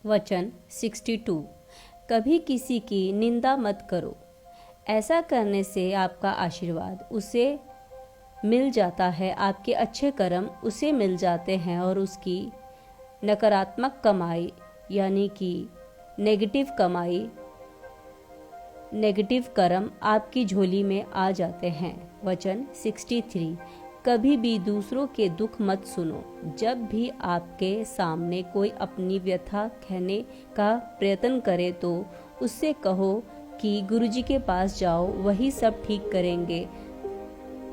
वचन 62। कभी किसी की निंदा मत करो। ऐसा करने से आपका आशीर्वाद उसे मिल जाता है, आपके अच्छे कर्म उसे मिल जाते हैं और उसकी नकारात्मक कमाई यानी कि नेगेटिव कर्म आपकी झोली में आ जाते हैं। वचन 63। कभी भी दूसरों के दुख मत सुनो। जब भी आपके सामने कोई अपनी व्यथा कहने का प्रयत्न करे तो उससे कहो कि गुरुजी के पास जाओ, वही सब ठीक करेंगे,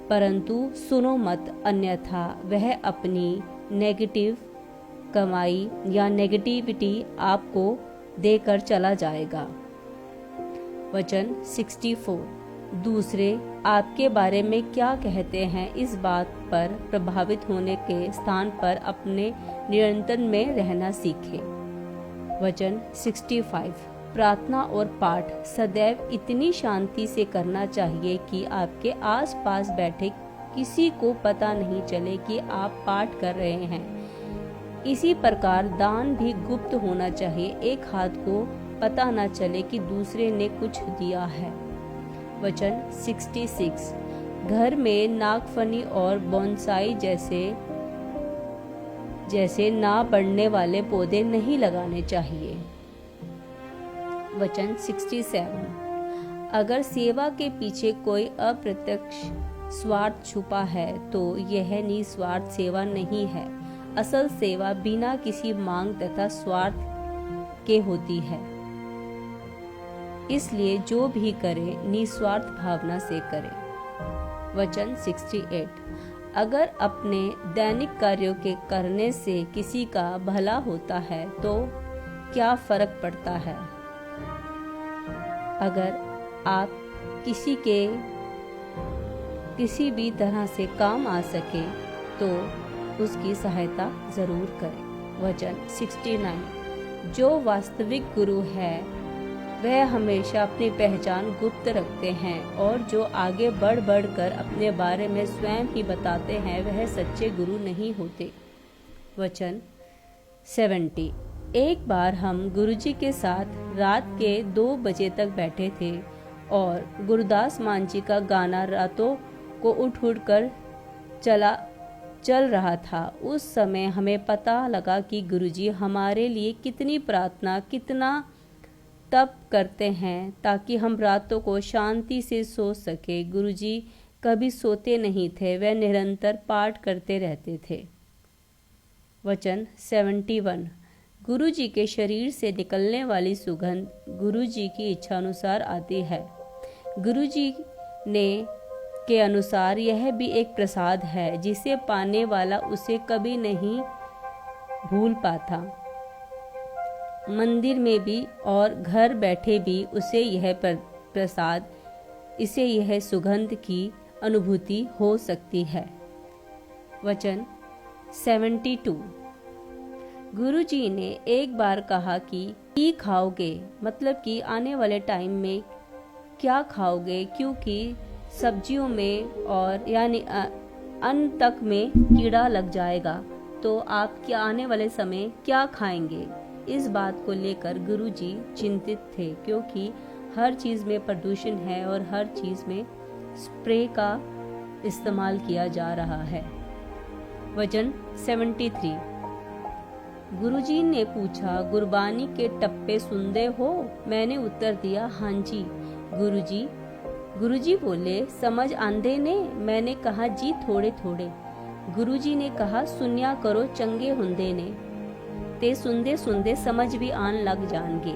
परंतु सुनो मत, अन्यथा वह अपनी नेगेटिव कमाई या नेगेटिविटी आपको देकर चला जाएगा। वचन 64। दूसरे आपके बारे में क्या कहते हैं, इस बात पर प्रभावित होने के स्थान पर अपने नियंत्रण में रहना सीखें। वचन 65। प्रार्थना और पाठ सदैव इतनी शांति से करना चाहिए कि आपके आसपास बैठे किसी को पता नहीं चले कि आप पाठ कर रहे हैं। इसी प्रकार दान भी गुप्त होना चाहिए, एक हाथ को पता न चले कि दूसरे ने कुछ दिया है। वचन 66। घर में नागफनी और बोनसाई जैसे ना बढ़ने वाले पौधे नहीं लगाने चाहिए। वचन 67। अगर सेवा के पीछे कोई अप्रत्यक्ष स्वार्थ छुपा है तो यह निस्वार्थ सेवा नहीं है। असल सेवा बिना किसी मांग तथा स्वार्थ के होती है, इसलिए जो भी करे निस्वार्थ भावना से करे। वचन 68। अगर अपने दैनिक कार्यों के करने से किसी का भला होता है तो क्या फर्क पड़ता है। अगर आप किसी भी तरह से काम आ सके तो उसकी सहायता जरूर करें। वचन 69। जो वास्तविक गुरु है वह हमेशा अपनी पहचान गुप्त रखते हैं और जो आगे बढ़ कर अपने बारे में स्वयं ही बताते हैं वह सच्चे गुरु नहीं होते। वचन 70। एक बार हम गुरुजी के साथ रात के 2 बजे तक बैठे थे और गुरदास मान जी का गाना रातों को उठ कर चल रहा था। उस समय हमें पता लगा कि गुरुजी हमारे लिए कितनी प्रार्थना, कितना तप करते हैं ताकि हम रातों को शांति से सो सके। गुरुजी कभी सोते नहीं थे, वह निरंतर पाठ करते रहते थे। वचन 71। गुरुजी के शरीर से निकलने वाली सुगंध गुरुजी की इच्छा अनुसार आती है। गुरुजी के अनुसार यह भी एक प्रसाद है जिसे पाने वाला उसे कभी नहीं भूल पाता। मंदिर में भी और घर बैठे भी उसे यह सुगंध की अनुभूति हो सकती है। वचन 72। गुरुजी ने एक बार कहा कि खाओगे, मतलब कि आने वाले टाइम में क्या खाओगे, क्योंकि सब्जियों में और यानी अन्न तक में कीड़ा लग जाएगा, तो आप क्या आने वाले समय क्या खाएंगे। इस बात को लेकर गुरुजी चिंतित थे, क्योंकि हर चीज में प्रदूषण है और हर चीज में स्प्रे का इस्तेमाल किया जा रहा है। वचन 73। गुरुजी ने पूछा, गुरबानी के टप्पे सुनते हो। मैंने उत्तर दिया, हाँ जी गुरुजी। गुरुजी बोले, समझ आंदे ने। मैंने कहा, जी थोड़े थोड़े। गुरुजी ने कहा, सुनिया करो चंगे हुंदे ने, ते सुनदे सुनदे समझ भी आन लग जाएंगे।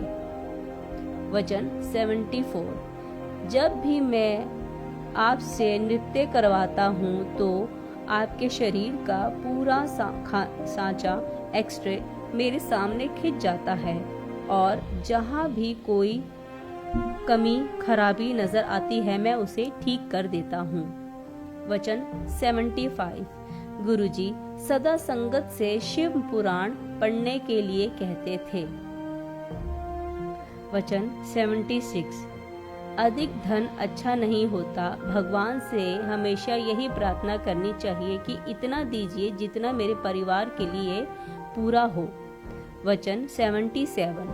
वचन 74। जब भी मैं आपसे नृत्य करवाता हूँ तो आपके शरीर का पूरा सांचा एक्सरे मेरे सामने खिंच जाता है और जहाँ भी कोई कमी खराबी नजर आती है मैं उसे ठीक कर देता हूँ। वचन 75। गुरुजी सदा संगत से शिव पुराण पढ़ने के लिए कहते थे। वचन 76। अधिक धन अच्छा नहीं होता। भगवान से हमेशा यही प्रार्थना करनी चाहिए कि इतना दीजिए जितना मेरे परिवार के लिए पूरा हो। वचन 77।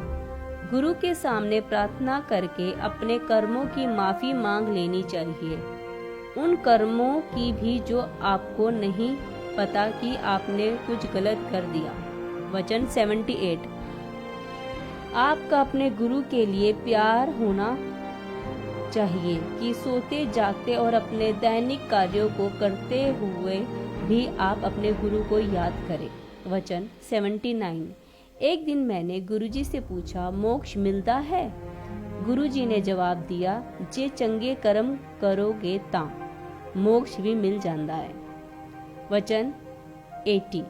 गुरु के सामने प्रार्थना करके अपने कर्मों की माफी मांग लेनी चाहिए, उन कर्मों की भी जो आपको नहीं पता कि आपने कुछ गलत कर दिया। वचन 78। आपका अपने गुरु के लिए प्यार होना चाहिए कि सोते जागते और अपने दैनिक कार्यों को करते हुए भी आप अपने गुरु को याद करें। वचन 79। एक दिन मैंने गुरुजी से पूछा, मोक्ष मिलता है? गुरुजी ने जवाब दिया, जे चंगे कर्म करोगे ता मोक्ष भी मिल जाता है। वचन 80।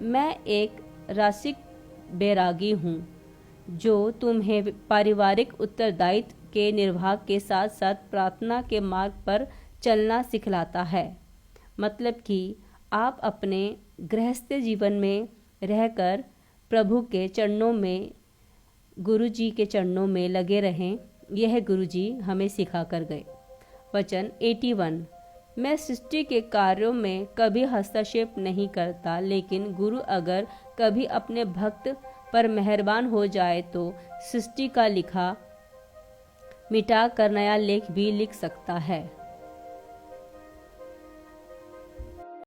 मैं एक रासिक बैरागी हूँ जो तुम्हें पारिवारिक उत्तरदायित्व के निर्वाह के साथ साथ प्रार्थना के मार्ग पर चलना सिखलाता है। मतलब कि आप अपने गृहस्थ जीवन में रहकर प्रभु के चरणों में, गुरु जी के चरणों में लगे रहें, यह गुरु जी हमें सिखा कर गए। वचन 81। मैं सृष्टि के कार्यों में कभी हस्तक्षेप नहीं करता, लेकिन गुरु अगर कभी अपने भक्त पर मेहरबान हो जाए तो सृष्टि का लिखा मिटा कर नया लेख भी लिख सकता है।